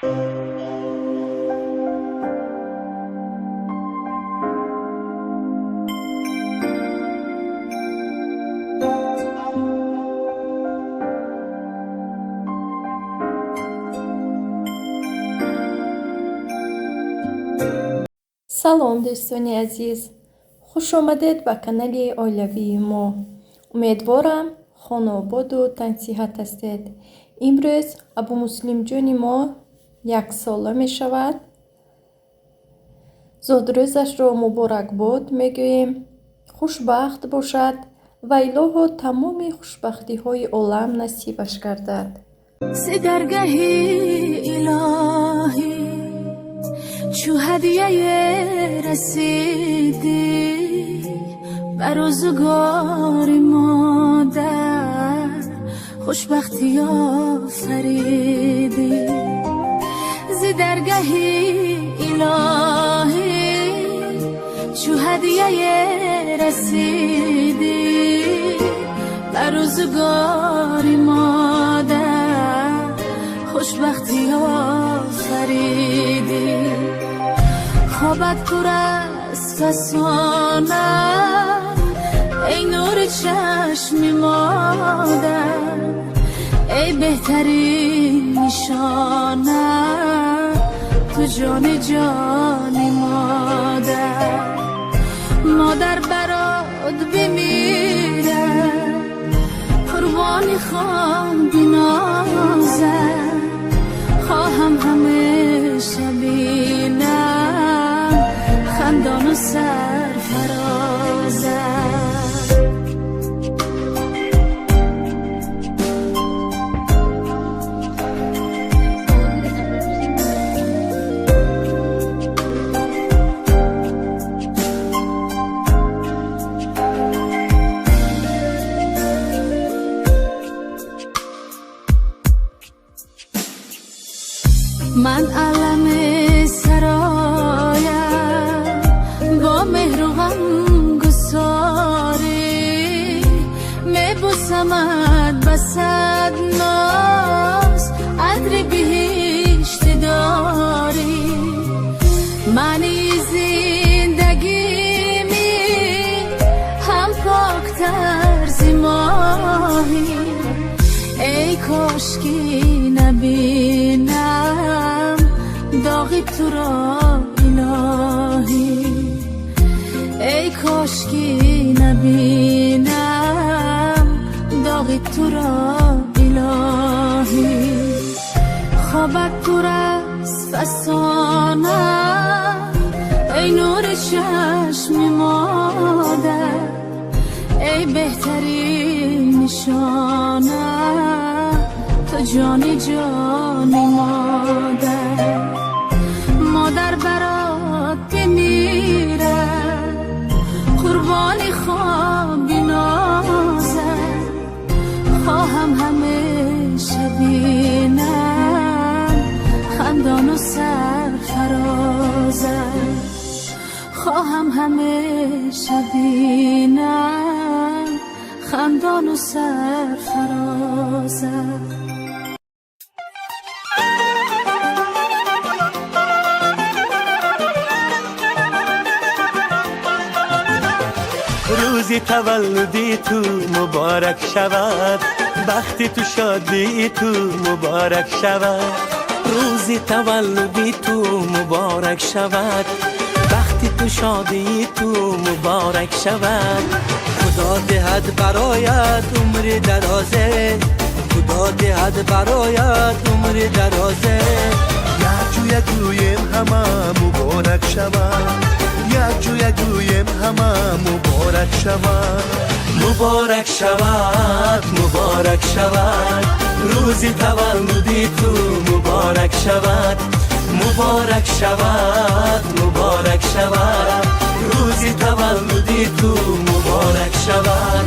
салом дӯстони азиз, хуш омадед ба канали оилавии мо. Умедворам хонободу тангсиҳат ҳастед. имрӯз абумуслимҷони мо 1 сола мешавад. зодрӯзашро муборакбод мегӯем. хушбахт бошад ва илоҳо тамоми хушбахтиҳои олам насибаш гардад. ز درگه الهی چو هدیه رسیدی بر روزگار مادر خوشبختی آفریدی. ز درگه الهی چو هدیه رسیدی بر روزگار مادر خوشبختی آفریدی. خوابت پر از فسانت ای نور چشم مادر، ای بهترین نشانت تو جان مادر. مادر برات بمیره قربانی خوام بنازم، خواهم همیشه بینم خندان و سرفرازم. من علم سرایم با مهر و غم گساری، میبوسمت بسد ناز عطر بهشت داری. معنی زندگیمی هم پاکتر ز ماهی، ای کاشکی نبینم داغی تو را الهی، ای کاشکی نبینم داغی تو را الهی. خوابت پر از فسانت ای نور چشم مادر، ای بهترین نشانت تو جان مادر. مادر برات بمیره قربانی خواب بنازم، خواهم همیشه بینم خندان و سرفرازم، خواهم همیشه بینم خندان و سرفرازم. روزی تولدی تو مبارک شود، بختی تو شادی تو مبارک شود. روزی تولدی تو مبارک شود، بختی تو شادی تو مبارک شود. خدا دهد برایت عمر درازه، خدا دهد برایت عمر درازه. یک جویم همه مبارک شود، یک جویم همه مبارک شود. مبارک شود مبارک شود، روزی تولدی تو مبارک شود. مبارک شود مبارک شود، روزی تولدی تو مبارک شود.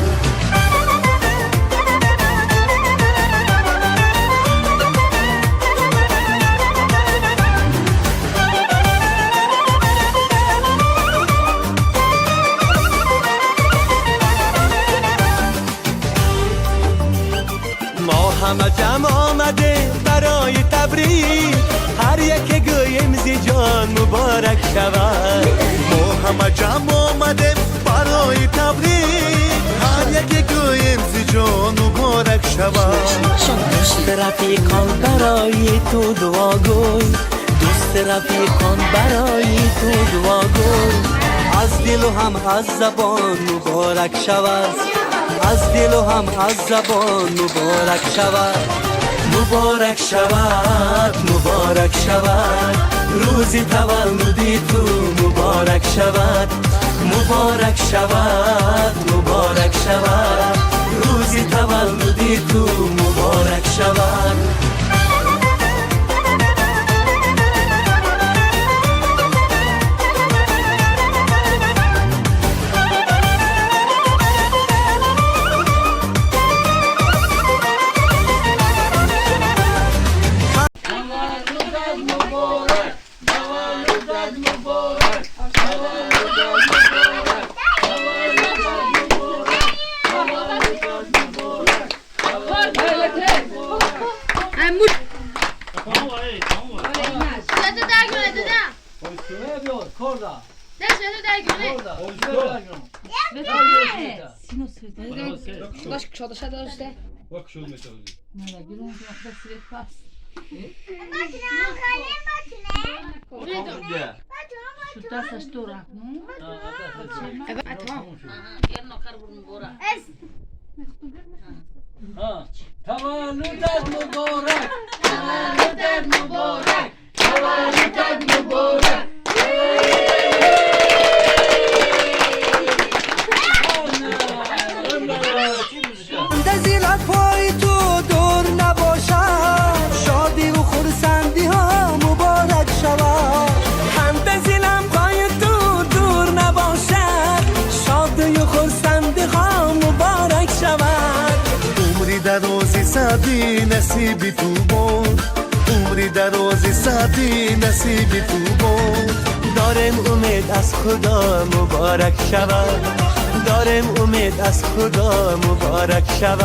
همه جمع آمده برای تبریک هر یک گویم زی جان مبارک شود ما همه جمع آمده برای تبریک هر یک گویم زی جان مبارک شود دوست رفیقان برای تو دعا گوی دوست رفیقان برای تو دعا گوی از دل و هم از زبان مبارک شود از دل و هم از زبان مبارک شود مبارک شود مبارک شود روزی تولدی تو مبارک شود مبارک شود مبارک شود روزی تولدی تو مبارک شود تولدت مبارک تولدت مبارک تولدت مبارک زیر پای تو دور نباشد شادی و خرسندی ها مبارک شود هم زیرم پای تو دور نباشد شادی و خرسندی ها مبارک شود عمری درازی سعدی نصیبی تو بود عمری درازی سعدی نصیبی تو بود دارم امید از خدا مبارک شود دارم امید از خدا مبارک شود